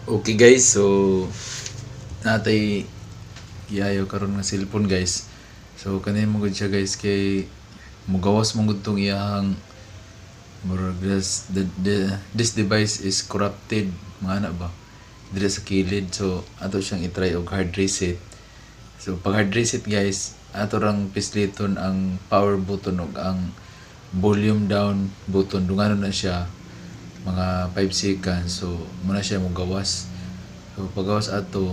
Okay guys, so natay giayo karon nga cellphone guys. So kanina mo gud siya guys kay mugawas mo gud tong iyang murag this device is corrupted mga ana ba diri sa kilid, so ato siyang i-try og hard reset. So pag hard reset guys, ato rang pisliton ang power button ug ang volume down button, dunganon na siya mga 5 seconds. So muna siya mo gawas. So pagawas ato,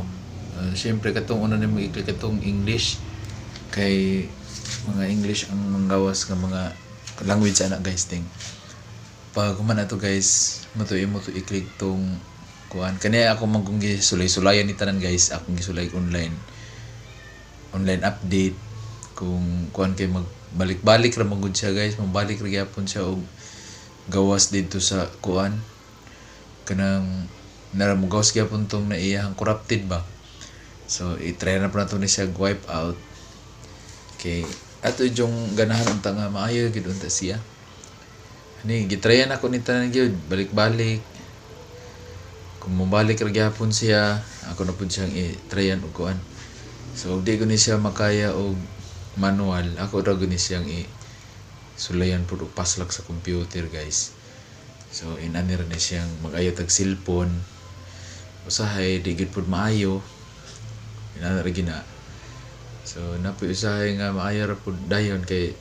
syempre katong una nimo i-click katong English kay mga English ang manggawas nga mga language ana guys ting. Pag human ato guys, mo to i-click tong kuan. Kani ako magkung gisulay-sulayan ni tanan guys, akong gisulay online update kung kuan kay magbalik-balik ra magud siya guys, mabalik ra gyapon siya og gawas dito sa kuan kanang naramugawas gyapon tong naiyang corrupted ba. So i-try na pa nato ni siya wipe out kay ato yung ganahan unta nga maayo gid unta siya. Ani gitryan ako ni tanan gyud balik-balik, kung mabalik ra gyapon siya ako na pud siyang i-tryan og kuan. So di ko ni siya makaya og manual, ako ra gud ni siyang sulayan pud og paslak sa computer guys. So inani ra ni siyang mag-ayo tag cellphone, usahay di gid pud maayo inana ra gina. So napoy usahay nga maayo ra pud dayon kay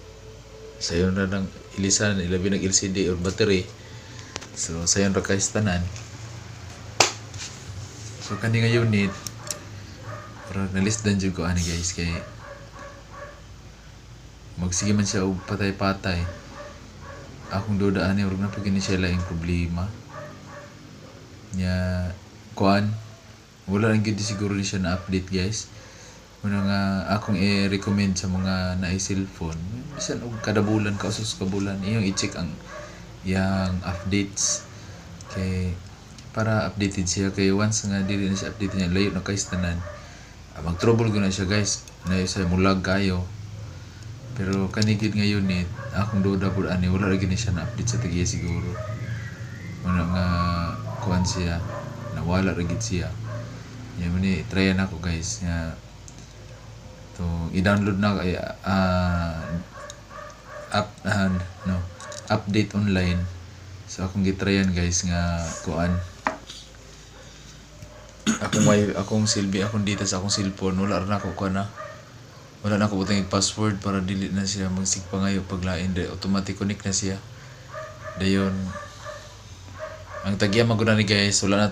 sayon ra nang ilisan ilabi ng LCD or battery. So sayon ra kay tanan. So kani nga unit para nalisdan jud ko ani guys kay magsige man siya og patay-patay. Akong duda ani urag na pud kini siya laing problema. Nya kuan wala lang gid siguro ni siya na update guys. Muna nga akong i-recommend sa mga naay cellphone, bisan og kada bulan ka usos ka bulan iyong i-check ang yang updates kay para updated siya. Kay once nga dili na siya update niya layo na kay tanan, mag-trouble gud na siya guys, na siya mulag kayo. Pero kanigid nga unit akong duda pud ani wala ra gid ni siya na update sa tagiya siguro. Muna nga kuan siya nawala ra gid siya. Yan man ni try na ako guys nga to i-download na kay update online. So akong gitryan guys nga kuan akong silbi akong data sa akong cellphone wala ra nako kuan na wala na ko butang password para dili na siya magsigpa ngayo paglain de automatic connect na siya dayon. Ang tagya maguna ni guys wala na